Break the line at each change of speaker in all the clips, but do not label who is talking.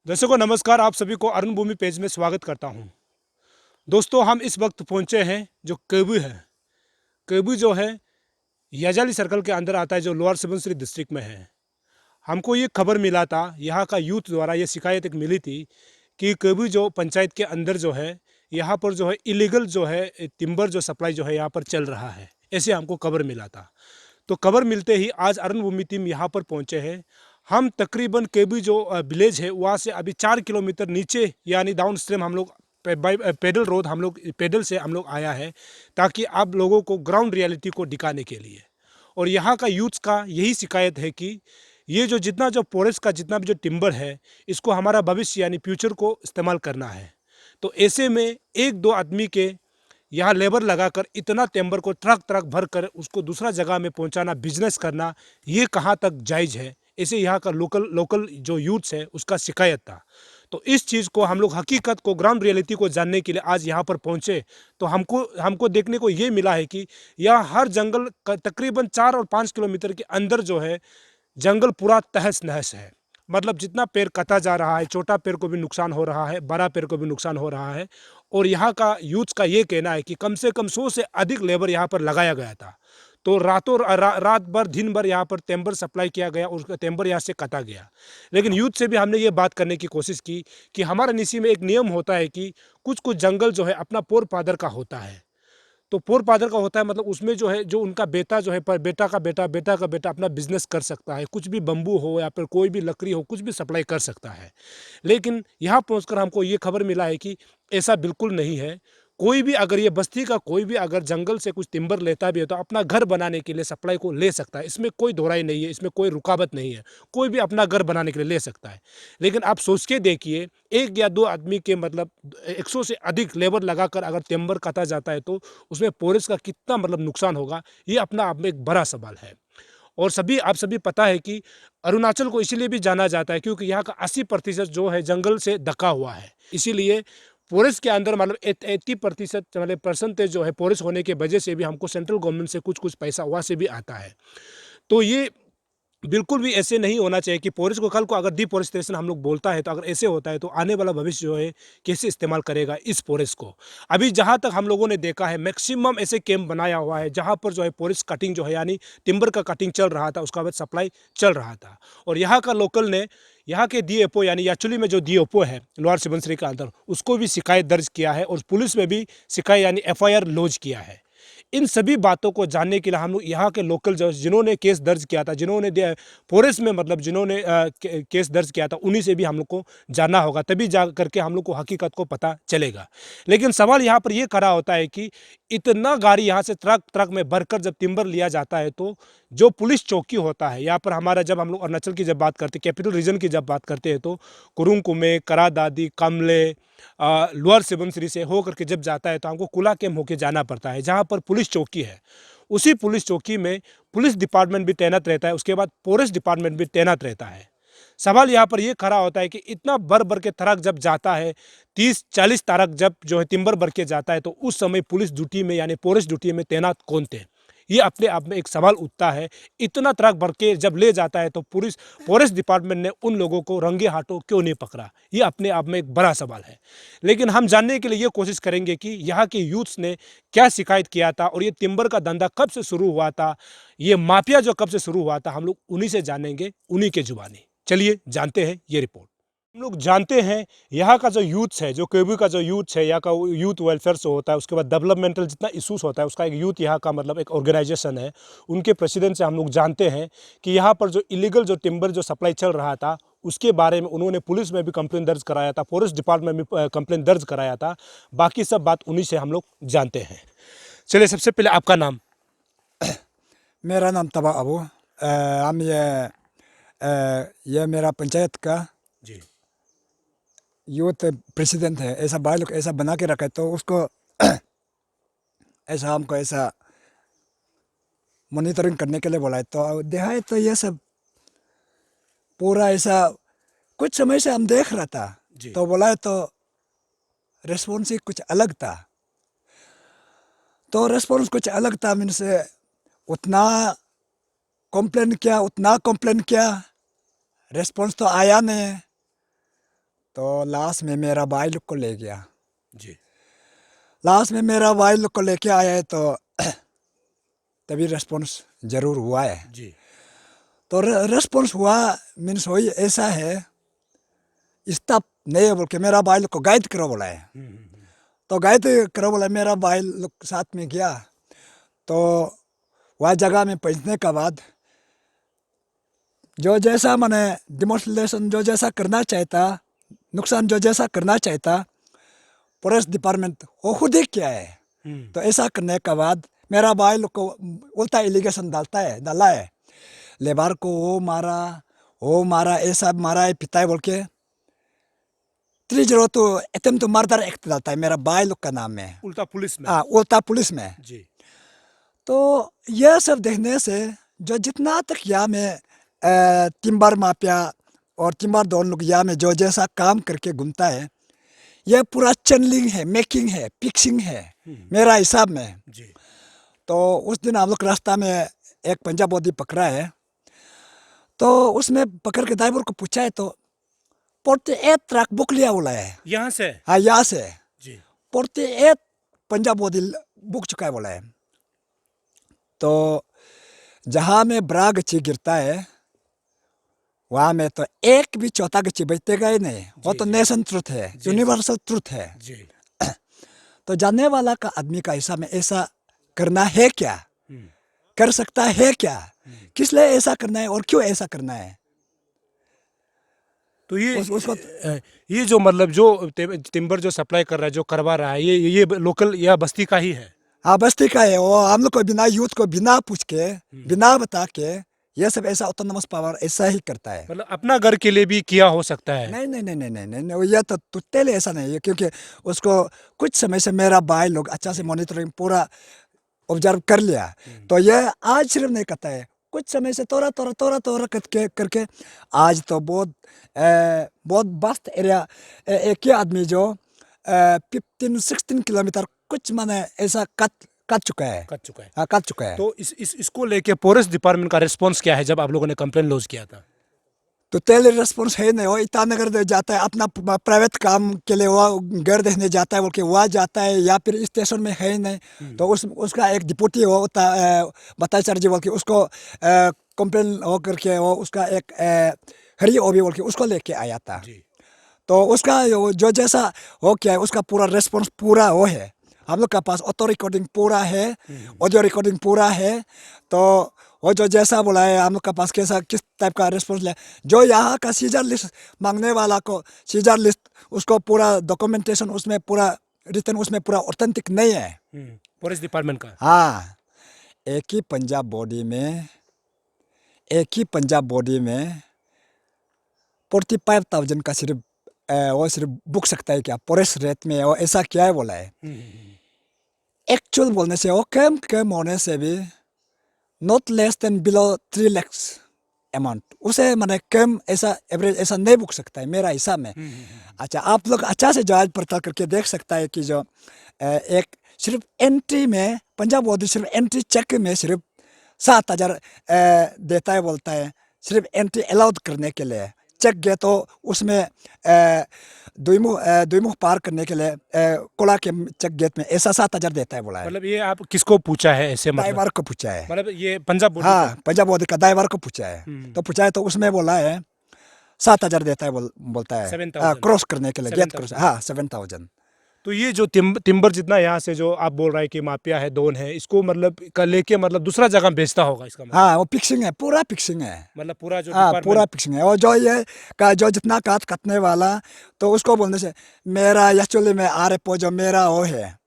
दर्शकों नमस्कार। आप सभी को अरुण भूमि पेज में स्वागत करता हूं। दोस्तों हम इस वक्त पहुंचे हैं जो केबू है। केबू जो है याजाली सर्कल के अंदर आता है, जो लोअर सुबनसिरी डिस्ट्रिक्ट में है। हमको ये खबर मिला था, यहाँ का यूथ द्वारा ये शिकायत एक मिली थी कि केबू जो पंचायत के अंदर जो है, यहाँ पर जो है इलीगल जो है टिम्बर जो सप्लाई जो है यहाँ पर चल रहा है, ऐसे हमको खबर मिला था। तो खबर मिलते ही आज अरुण भूमि टीम यहाँ पर पहुँचे हैं। हम तकरीबन केबी जो विलेज है वहाँ से अभी 4 किलोमीटर नीचे यानी डाउन स्ट्रीम हम लोग बाई पैदल रोड हम लोग पैदल से हम लोग आया है, ताकि आप लोगों को ग्राउंड रियलिटी को दिखाने के लिए। और यहाँ का यूथ का यही शिकायत है कि ये जो जितना जो फॉरेस्ट का जितना भी जो टिम्बर है, इसको हमारा भविष्य यानी फ्यूचर को इस्तेमाल करना है। तो ऐसे में एक दो आदमी के यहाँ लेबर लगाकर इतना टिम्बर को ट्रक ट्रक भर कर उसको दूसरा जगह में पहुँचाना, बिजनेस करना, ये कहाँ तक जायज़ है, ऐसे यहाँ का लोकल लोकल जो यूथ्स है उसका शिकायत था। तो इस चीज़ को हम लोग हकीकत को, ग्राउंड रियलिटी को जानने के लिए आज यहाँ पर पहुँचे। तो हमको हमको देखने को ये मिला है कि यहाँ हर जंगल तकरीबन 4 और 5 किलोमीटर के अंदर जो है जंगल पूरा तहस नहस है। मतलब जितना पेड़ कटा जा रहा है, छोटा पेड़ को भी नुकसान हो रहा है, बड़ा पेड़ को भी नुकसान हो रहा है। और यहाँ का यूथ का ये कहना है कि कम से कम 100 से अधिक लेबर यहाँ पर लगाया गया था। तो रात भर दिन भर यहाँ पर टेम्बर सप्लाई किया गया और उसका टेम्बर यहाँ से काटा गया। लेकिन यूथ से भी हमने ये बात करने की कोशिश की कि हमारे नीसी में एक नियम होता है कि कुछ कुछ जंगल जो है अपना पोर फादर का होता है। तो पोर फादर का होता है, मतलब उसमें जो है जो उनका बेटा जो है, पर बेटा का बेटा, बेटा का बेटा अपना बिजनेस कर सकता है, कुछ भी बम्बू हो या फिर कोई भी लकड़ी हो, कुछ भी सप्लाई कर सकता है। लेकिन यहाँ पहुँचकर हमको ये खबर मिला है कि ऐसा बिल्कुल नहीं है। कोई भी अगर ये बस्ती का कोई भी अगर जंगल से कुछ टिम्बर लेता भी है तो अपना घर बनाने के लिए सप्लाई को ले सकता है, इसमें कोई दोहराई नहीं है, इसमें कोई रुकावट नहीं है। कोई भी अपना घर बनाने के लिए ले सकता है। लेकिन आप सोच के देखिए, एक या दो आदमी के मतलब 100 से अधिक लेबर लगाकर अगर टिम्बर काटा जाता है तो उसमें फॉरेस्ट का कितना मतलब नुकसान होगा, ये अपना आप में एक बड़ा सवाल है। और आप सभी पता है कि अरुणाचल को इसीलिए भी जाना जाता है क्योंकि यहाँ का 80% जो है जंगल से ढका हुआ है। इसीलिए फॉरेस्ट के अंदर मतलब 80% मतलब परसेंटेज जो है फॉरेस्ट होने की वजह से भी हमको सेंट्रल गवर्नमेंट से कुछ कुछ पैसा वहाँ से भी आता है। तो ये बिल्कुल भी ऐसे नहीं होना चाहिए कि फॉरेस्ट को कल को अगर डिफॉरेस्टेशन हम लोग बोलता है, तो अगर ऐसे होता है तो आने वाला भविष्य जो है कैसे इस्तेमाल करेगा इस फॉरेस्ट को। अभी जहाँ तक हम लोगों ने देखा है मैक्सिमम ऐसे कैंप बनाया हुआ है जहाँ पर जो है फॉरेस्ट कटिंग जो है यानी टिम्बर का कटिंग चल रहा था, उसका बाद सप्लाई चल रहा था। और यहाँ का लोकल ने यहाँ के डीएफओ यानी एक्चुअली में जो डीएफओ है लोअर सुबनसिरी के अंदर, उसको भी शिकायत दर्ज किया है और पुलिस में भी शिकायत यानी एफआईआर लॉन्च किया है। इन सभी बातों को जानने के लिए हम लोग यहाँ के लोकल जज जिन्होंने केस दर्ज किया था, जिन्होंने फॉरेस्ट में मतलब जिन्होंने केस दर्ज किया था, उन्हीं से भी हम लोग को जानना होगा, तभी जा करके हम लोग को हकीकत को पता चलेगा। लेकिन सवाल यहाँ पर ये खड़ा होता है कि इतना गाड़ी यहाँ से ट्रक ट्रक में भरकर जब टिम्बर लिया जाता है तो जो पुलिस चौकी होता है यहाँ पर हमारा, जब हम लोग अरुणाचल की जब बात करते हैं, कैपिटल रीजन की जब बात करते हैं, तो कुरुंग कुमे, करा दादी, कमले, लोअर सुबनसिरी से हो करके जब जाता है तो हमको कुला कैम्प होके जाना पड़ता है जहाँ पर पुलिस चौकी है। उसी पुलिस चौकी में पुलिस डिपार्टमेंट भी तैनात रहता है, उसके बाद फॉरेस्ट डिपार्टमेंट भी तैनात रहता है। सवाल यहाँ पर ये खड़ा होता है कि इतना भर के ट्रक जब जाता है, 30-40 ट्रक जब जो है टिम्बर भर के जाता है, तो उस समय पुलिस ड्यूटी में यानी फॉरेस्ट ड्यूटी में तैनात कौन थे, ये अपने आप में एक सवाल उठता है। इतना ट्रक भर के जब ले जाता है तो पुलिस फॉरेस्ट डिपार्टमेंट ने उन लोगों को रंगे हाथों क्यों नहीं पकड़ा, ये अपने आप में एक बड़ा सवाल है। लेकिन हम जानने के लिए ये कोशिश करेंगे कि यहाँ के यूथ्स ने क्या शिकायत किया था और ये टिम्बर का धंधा कब से शुरू हुआ था, ये माफिया जो कब से शुरू हुआ था, हम लोग उन्हीं से जानेंगे, उन्हीं के जुबानी। चलिए जानते हैं ये रिपोर्ट। हम लोग जानते हैं यहाँ का जो यूथ है, जो केबी का जो यूथ है, यहाँ का यूथ वेलफेयर से होता है, उसके बाद डेवलपमेंटल जितना इशूज़ होता है उसका एक यूथ यहाँ का मतलब एक ऑर्गेनाइजेशन है। उनके प्रेसिडेंट से हम लोग जानते हैं कि यहाँ पर जो इलीगल जो टिम्बर जो सप्लाई चल रहा था उसके बारे में उन्होंने पुलिस में भी कंप्लेन दर्ज कराया था, फॉरेस्ट डिपार्टमेंट में भी कंप्लेन दर्ज कराया था। बाकी सब बात उन्हीं से हम लोग जानते हैं। चलिए सबसे पहले आपका नाम।
मेरा नाम तबा अबू। हम ये मेरा पंचायत का
जी
यूथ प्रेसिडेंट है। ऐसा भाई लोग ऐसा बना के रखा है तो उसको ऐसा हमको ऐसा मॉनिटरिंग करने के लिए बोला है। तो देखा है तो ये सब पूरा ऐसा कुछ समय से हम देख रहा था।
जी
तो बोला है तो रेस्पॉन्स ही कुछ अलग था। तो रेस्पॉन्स कुछ अलग था मीन्स उतना कंप्लेन किया, रेस्पॉन्स तो आया नहीं। तो लास्ट में मेरा भाई लोग को ले गया।
जी
लास्ट में मेरा भाई लोग को लेके आया है तो तभी रेस्पॉन्स जरूर हुआ है।
जी
तो रेस्पॉन्स हुआ मीन्स वही ऐसा है, स्टाफ नहीं बोल के मेरा भाई लोग को गाइड करो बोला है। तो गाइड करो बोला, मेरा भाई लोग साथ में गया। तो वह जगह में पहुंचने के बाद जो जैसा मैंने डिमोस्ट्रेशन जो जैसा करना चाहता, नुकसान जो जैसा करना चाहता, फॉरेस्ट डिपार्टमेंट वो खुद ही किया है। तो ऐसा करने के बाद मेरा भाई लोग को उल्टा एलिगेशन डाला है, लेबर को वो मारा ऐसा मारा है पिता है बोल के 302 अटेम्प्ट टू मर्डर एक्ट डालता है मेरा भाई लोग का नाम में,
उल्टा पुलिस में।
हाँ उल्टा पुलिस में।
जी
तो यह सब देखने से जो जितना तक यहाँ में टिम्बर माफिया और टिम्बर डॉन लोग यहाँ में जो जैसा काम करके घूमता है, यह पूरा चैनलिंग है, मेकिंग है, फिक्सिंग है मेरा हिसाब में।
जी
तो उस दिन हम लोग रास्ता में एक पंजाब बॉडी पकड़ा है। तो उसमें पकड़ के ड्राइवर को पूछा है तो 48 ट्रक बुक लिया बोला है।
यहाँ से।
हाँ यहाँ से
जी
48 पंजाब बॉडी बुक चुका है बोला है। तो जहाँ में बड़ा गच्ची गिरता है वहाँ में तो एक भी चौथा गच्ची बचतेगा ही नहीं। वो तो नेशन ट्रुथ है, यूनिवर्सल ट्रुथ है।
जी
तो जानने वाला का आदमी का हिसाब में ऐसा करना है क्या, कर सकता है क्या, किस लिए ऐसा करना है और क्यों ऐसा करना है।
तो ये
उसको
ये जो मतलब जो टिम्बर जो सप्लाई कर रहा है, जो करवा रहा है, ये लोकल या बस्ती का ही है।
हाँ बस्ती का है वो। हम लोग को बिना यूथ को बिना पूछ के बिना बता के ये सब ऐसा ऑटोनोमस पावर ऐसा ही करता है।
मतलब अपना घर के लिए भी किया हो सकता है।
नहीं नहीं नहीं नहीं नहीं नहीं, नहीं ये तो टोटली ऐसा नहीं है। क्योंकि उसको कुछ समय से मेरा भाई लोग अच्छा से मॉनिटरिंग पूरा ऑब्जर्व कर लिया। तो ये आज सिर्फ नहीं करता है, कुछ समय से तोरा करके आज तो बहुत वास्ट एरिया, एक ही आदमी जो 15-16 किलोमीटर कुछ माने ऐसा कट चुका है। हाँ कट चुका है।
तो इसको लेके फॉरेस्ट डिपार्टमेंट का रिस्पांस क्या है जब आप लोगों ने कंप्लेन लॉन्च किया था?
तो तेल रेस्पॉन्स है नहीं। वो ईटानगर जाता है अपना प्राइवेट काम के लिए, वो घर देखने जाता है बोल के वहाँ जाता है, या फिर स्टेशन में है ही नहीं। तो उसका एक डिप्टी वो बताया सर जी बोल के उसको कंप्लेन हो करके वो उसका एक हरी ओबी बोल के उसको लेके आया था। तो उसका जो जैसा हो क्या है उसका पूरा रेस्पॉन्स पूरा वो है। हम लोग का पास ऑटो रिकॉर्डिंग पूरा है, ऑडियो रिकॉर्डिंग पूरा है। तो वो जो जैसा बोला है हम लोग का पास कैसा किस टाइप का रेस्पॉन्स ले, जो यहाँ का सीजर लिस्ट मांगने वाला को सीजर लिस्ट उसको पूरा डॉक्यूमेंटेशन उसमें पूरा रिटर्न उसमें पूरा ऑथेंटिक नहीं है
फॉरेस्ट डिपार्टमेंट का।
हाँ एक ही पंजाब बॉडी में 45,000 का सिर्फ वो सिर्फ बुक सकता है क्या फॉरेस्ट रेट में, वो ऐसा क्या है बोला है। एक्चुअल बोलने से वो कम होने से भी not less than below 3 lakh amount, उसे मैंने कम ऐसा एवरेज ऐसा नहीं बुक सकता है मेरा हिसाब में। अच्छा आप लोग अच्छा से जांच पड़ताल करके देख सकता है कि जो एक सिर्फ एंट्री में पंजाब बॉडी सिर्फ एंट्री चेक में सिर्फ 7,000 देता है बोलता है, सिर्फ एंट्री अलाउड करने के लिए। चेक गए तो उसमें दुईमुख पार करने के लिए कोला के चेक गेट में ऐसा 7,000 देता है बोला है।
मतलब ये आप किसको पूछा है ऐसे?
ड्राइवर को पूछा है।
मतलब ये पंजाब बॉडी
हाँ पंजाब बॉडी का ड्राइवर को पूछा है। तो पूछा है तो उसमें बोला है 7,000 देता है बोलता है
7,000
क्रॉस करने के लिए गेट क्रॉस। हाँ 7,000।
तो ये जो टिम्बर जितना यहाँ से जो आप बोल रहे हैं कि माफिया है, डॉन है, इसको मतलब लेके मतलब दूसरा जगह बेचता होगा इसका मतलब?
हाँ वो फिक्सिंग है, पूरा फिक्सिंग है।
मतलब पूरा जो
हाँ पूरा फिक्सिंग है। और जो ये का जो जितना काटने वाला तो उसको बोलने से मेरा एक्चुअली में RFO जो मेरा वो है,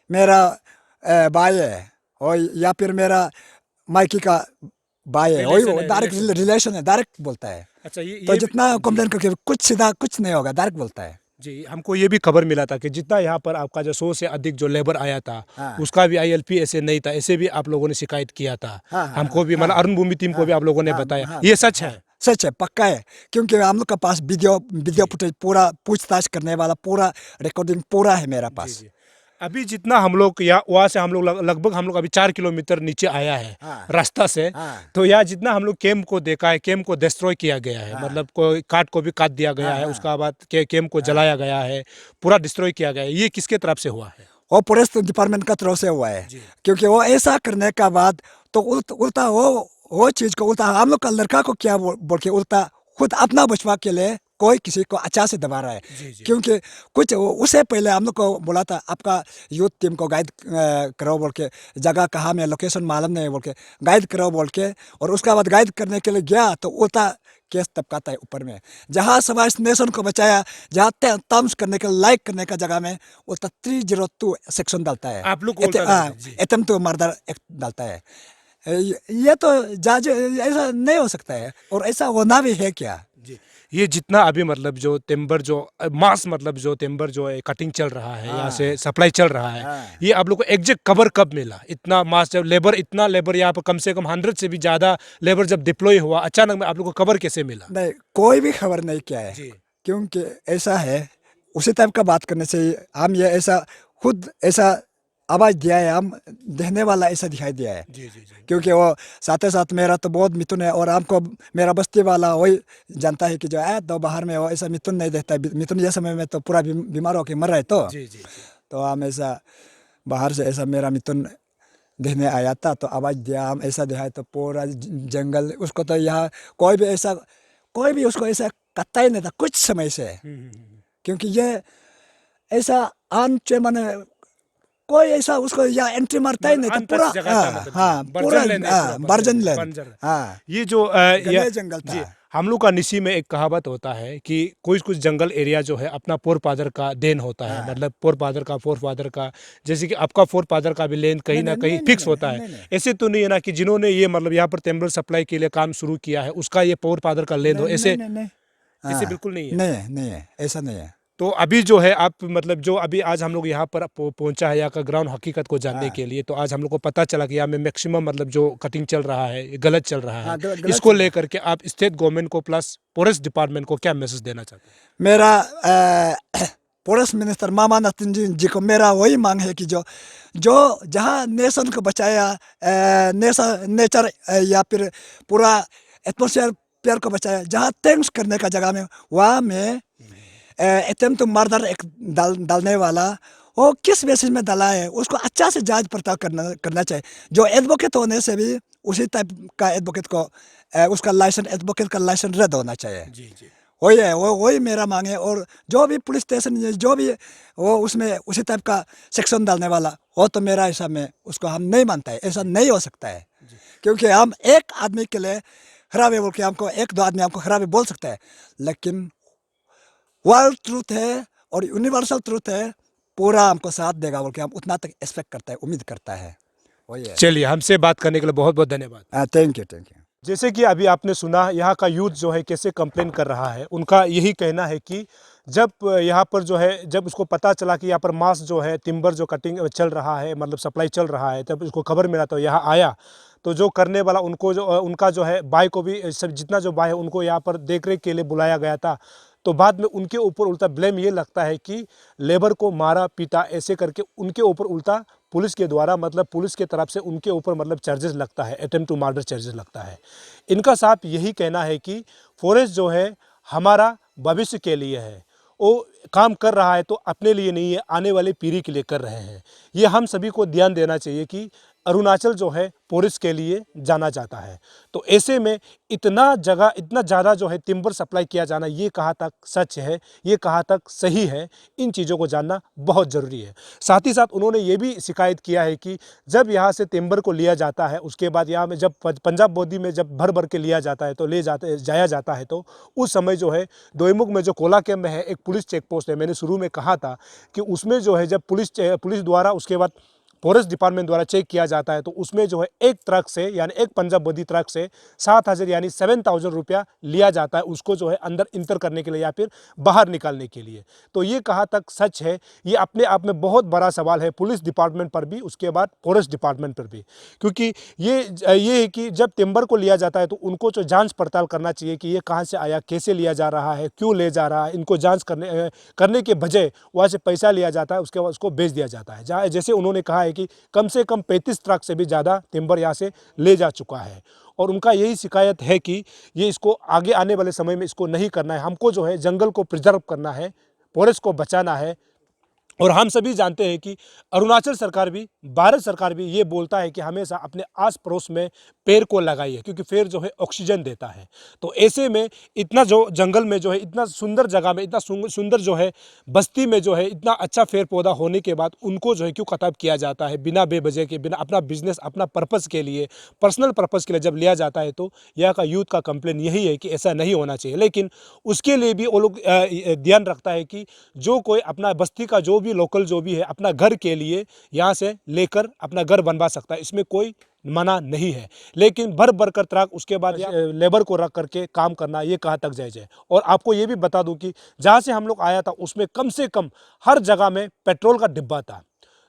मेरा भाई है, और या फिर मेरा माइकी का भाई है, वही डायरेक्ट रिलेशन है, डायरेक्ट बोलता है।
अच्छा
तो जितना कंप्लेन करके कुछ सीधा कुछ नहीं होगा, डायरेक्ट बोलता है।
जी हमको ये भी खबर मिला था कि जितना यहाँ पर आपका जो 100 से अधिक जो लेबर आया था, उसका भी ILP ऐसे नहीं था, ऐसे भी आप लोगों ने शिकायत किया था। हमको भी मतलब अरुण भूमि टीम को भी आप लोगों ने बताया। ये सच है?
सच है, पक्का है। क्योंकि हम लोग के पास वीडियो फुटेज पूरा पूछताछ करने वाला पूरा रिकॉर्डिंग पूरा है मेरा पास।
अभी जितना हम लोग या वहाँ से हम लोग लगभग हम लोग अभी 4 किलोमीटर नीचे आया है
हाँ।
रास्ता से।
हाँ।
तो यहाँ जितना हम लोग कैंप को देखा है, कैंप को डिस्ट्रॉय किया गया है,
हाँ।
मतलब कोई काट को भी काट दिया गया है,
हाँ।
उसका बाद कैंप को जलाया गया है, पूरा डिस्ट्रॉय किया गया है। ये किसके तरफ से हुआ है?
वो फॉरेस्ट डिपार्टमेंट का तरफ से हुआ है। क्योंकि वो ऐसा करने का बाद तो उल्टा वो चीज़ को उल्टा हम लोग का लड़का को क्या बोल के उल्टा खुद अपना बचवा के लिए कोई किसी को अच्छा से दबा रहा है। क्योंकि कुछ उससे पहले हम लोग को बोला था आपका यूथ टीम को गाइड करो बोल के, जगह कहाँ में लोकेशन मालूम नहीं बोल के गाइड करो बोल के, और उसका बाद गाइड करने के लिए गया तो उल्टा केस टपकाता है ऊपर में। जहाँ समाज नेशन को बचाया, जहाँ तम्स करने के लाइक करने का जगह में उल्टा 302 सेक्शन डालता है।
आप लोग को उल्टा डालते हैं, जी।
अटेम्प्ट टू मर्डर एक्ट डालता है। ये तो जज ऐसा नहीं हो सकता है, और ऐसा होना भी है क्या?
जी। ये जितना अभी मतलब जो टिम्बर जो मास मतलब जो टिम्बर जो है कटिंग चल रहा है, यहाँ से सप्लाई चल रहा है, ये आप लोग को एग्जैक्ट कवर कब मिला? इतना मास जब लेबर इतना लेबर यहाँ पर कम से कम 100 से भी ज़्यादा लेबर जब डिप्लॉय हुआ, अचानक में आप लोग को कवर कैसे मिला?
नहीं, कोई भी खबर नहीं किया है।
जी।
क्योंकि ऐसा है, उसी टाइप का बात करने से हम ये ऐसा खुद ऐसा आवाज़ दिया है, हम देखने वाला ऐसा दिखाई दिया है।
जी जी जी।
क्योंकि वो साथ साथ मेरा तो बहुत मिथुन है, और हमको मेरा बस्ती वाला वही जानता है कि जो है तो बाहर में वो ऐसा मिथुन नहीं देखता है। मिथुन ये समय में तो पूरा बीमार होकर मर रहा है।
जी जी जी।
तो हम ऐसा बाहर से ऐसा मेरा मिथुन देखने आया था, तो आवाज़ दिया, हम ऐसा दिखाए तो पूरा जंगल उसको तो यहाँ कोई भी उसको ऐसा कटता ही नहीं था कुछ समय से। क्योंकि ये ऐसा माने कोई ऐसा उसको यहाँ एंट्री मारता ही नहीं था। पूरा पूरा बर्जन लैंड।
ये जो
जंगल था।
जी, हम लोग का निसी में एक कहावत होता है कि कुछ जंगल एरिया जो है अपना पोर फादर का देन होता है, मतलब पोर फादर का जैसे कि आपका पोर फादर का भी लेन कहीं ना कहीं फिक्स होता है। ऐसे तो नहीं है ना कि जिन्होंने ये मतलब यहाँ पर टेम्बल सप्लाई के लिए काम शुरू किया है उसका ये पोर फादर का लेन हो, ऐसे बिल्कुल नहीं है।
नहीं है, ऐसा नहीं है।
तो अभी जो है आप मतलब जो अभी आज हम लोग यहाँ पर पहुंचा है यहाँ का ग्राउंड हकीकत को जानने के लिए, तो आज हम लोग को पता चला कि यहाँ में मैक्सिमम मतलब जो कटिंग चल रहा है ये गलत चल रहा है। इसको लेकर के आप स्टेट गवर्नमेंट को प्लस फॉरेस्ट डिपार्टमेंट को क्या मैसेज देना चाहते हैं?
मेरा फॉरेस्ट मिनिस्टर मामा नतीन जी को मेरा वही मांग है कि जो जहाँ नेशन को बचाया, नेचर या फिर पूरा एटमोसफेयर प्यार को बचाया, जहाँ टैंक्स करने का जगह में वहाँ में अटेम्प्ट टू मर्डर एक डालने वाला वो किस बेसिस में डाला है उसको अच्छा से जांच पड़ताल करना चाहिए। जो एडवोकेट होने से भी उसी टाइप का एडवोकेट को उसका एडवोकेट का लाइसेंस रद्द होना चाहिए।
जी जी।
वही है, वही मेरा मांग है। और जो भी पुलिस स्टेशन जो भी वो उसमें उसी टाइप का सेक्शन डालने वाला वो तो मेरा हिसाब में उसको हम नहीं मानता है। ऐसा नहीं हो सकता है। क्योंकि हम एक आदमी के लिए खराब है बोल के हमको एक दो आदमी हमको खराब बोल सकता है, लेकिन वर्ल्ड ट्रूथ है और यूनिवर्सल ट्रूथ है, पूरा हमको साथ देगा बोल के हम उतना तक एक्सपेक्ट करता है, उम्मीद करता है। वही है।
चलिए, हमसे बात करने के लिए बहुत बहुत धन्यवाद।
Thank you.
जैसे कि अभी आपने सुना यहाँ का यूथ जो है कैसे कंप्लेन कर रहा है, उनका यही कहना है कि जब यहाँ पर जो है जब उसको पता चला कि यहाँ पर मास जो है टिम्बर जो कटिंग चल रहा है मतलब सप्लाई चल रहा है, तब उसको खबर मिला तो यहाँ आया। तो जो करने वाला उनको जो उनका जो है भाई को भी सब जितना जो भाई है उनको यहाँ पर देख रेख के लिए बुलाया गया था। तो बाद में उनके ऊपर उल्टा ब्लेम ये लगता है कि लेबर को मारा पीटा ऐसे करके उनके ऊपर उल्टा पुलिस के द्वारा मतलब पुलिस के तरफ से उनके ऊपर मतलब चार्जेस लगता है, अटेम्प्ट टू मर्डर चार्जेस लगता है। इनका साफ यही कहना है कि फॉरेस्ट जो है हमारा भविष्य के लिए है, वो काम कर रहा है तो अपने लिए नहीं है, आने वाली पीढ़ी के लिए कर रहे हैं। ये हम सभी को ध्यान देना चाहिए कि अरुणाचल जो है फॉरेस्ट के लिए जाना जाता है। तो ऐसे में इतना ज़्यादा जो है टिम्बर सप्लाई किया जाना ये कहाँ तक सच है, ये कहाँ तक सही है, इन चीज़ों को जानना बहुत ज़रूरी है। साथ ही साथ उन्होंने ये भी शिकायत किया है कि जब यहाँ से टिम्बर को लिया जाता है उसके बाद यहाँ में जब पंजाब बोदी में जब भर के लिया जाता है तो जाया जाता है तो उस समय जो है दोईमुख में जो कोला कैम्प में है एक पुलिस चेक पोस्ट है। मैंने शुरू में कहा था कि उसमें जो है जब पुलिस द्वारा उसके बाद फॉरेस्ट डिपार्टमेंट द्वारा चेक किया जाता है तो उसमें जो है एक ट्रक से यानी एक पंजाब बदी ट्रक से 7,000 यानी 7,000 रुपया लिया जाता है उसको जो है अंदर इंटर करने के लिए या फिर बाहर निकालने के लिए। तो ये कहाँ तक सच है, ये अपने आप में बहुत बड़ा सवाल है पुलिस डिपार्टमेंट पर भी, उसके बाद फॉरेस्ट डिपार्टमेंट पर भी। क्योंकि ये है कि जब टिम्बर को लिया जाता है तो उनको जो जांच पड़ताल करना चाहिए कि ये कहाँ से आया, कैसे लिया जा रहा है, क्यों ले जा रहा है। इनको जांच करने के बजाय वहाँ से पैसा लिया जाता है, उसके बाद उसको बेच दिया जाता है। जहाँ जैसे उन्होंने कहा है कि कम से कम 35 ट्रक से भी ज़्यादा टिम्बर यहाँ से ले जा चुका है और उनका यही शिकायत है कि ये इसको आगे आने वाले समय में इसको नहीं करना है। हमको जो है जंगल को प्रिजर्व करना है, फॉरेस्ट को बचाना है। और हम सभी जानते हैं कि अरुणाचल सरकार भी, भारत सरकार भी ये बोलता है कि हमेशा अपने आस पड़ोस में पेड़ को लगाइए क्योंकि पेड़ जो है ऑक्सीजन देता है। तो ऐसे में इतना जो जंगल में जो है इतना सुंदर जगह में, इतना सुंदर जो है बस्ती में जो है इतना अच्छा पेड़ पौधा होने के बाद उनको जो है क्यों खत्म किया जाता है बिना बेवजह के, बिना अपना बिजनेस, अपना पर्पज़ के लिए, पर्सनल पर्पज़ के लिए जब लिया जाता है। तो यहाँ का यूथ का कंप्लेन यही है कि ऐसा नहीं होना चाहिए। लेकिन उसके लिए भी वो लोग ध्यान रखता है कि जो कोई अपना बस्ती का जो भी लोकल जो भी है अपना घर के लिए यहाँ से लेकर अपना घर बनवा सकता है, इसमें कोई मना नहीं है। लेकिन भर भर कर ट्रक उसके बाद लेबर को रख करके काम करना ये कहाँ तक जायज़ है। और आपको ये भी बता दूं कि जहाँ से हम लोग आया था उसमें कम से कम हर जगह में पेट्रोल का डिब्बा था।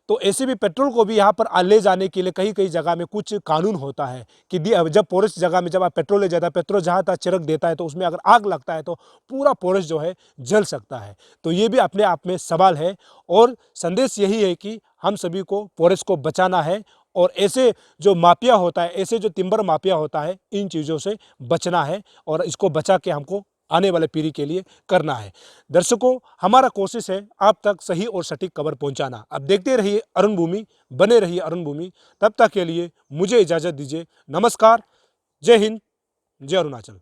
तो ऐसे भी पेट्रोल को भी यहाँ पर ले जाने के लिए कई कई जगह में कुछ कानून होता है कि जब फॉरेस्ट जगह में जब आप पेट्रोल ले जाता है, पेट्रोल जहाँ तक चिरक देता है तो उसमें अगर आग लगता है तो पूरा फॉरेस्ट जो है जल सकता है। तो ये भी अपने आप में सवाल है और संदेश यही है कि हम सभी को फॉरेस्ट को बचाना है और ऐसे जो माफिया होता है, ऐसे जो टिम्बर माफिया होता है, इन चीज़ों से बचना है और इसको बचा के हमको आने वाले पीढ़ी के लिए करना है। दर्शकों, हमारा कोशिश है आप तक सही और सटीक खबर पहुंचाना। अब देखते रहिए अरुण भूमि, बने रहिए अरुण भूमि। तब तक के लिए मुझे इजाज़त दीजिए। नमस्कार, जय हिंद, जय अरुणाचल।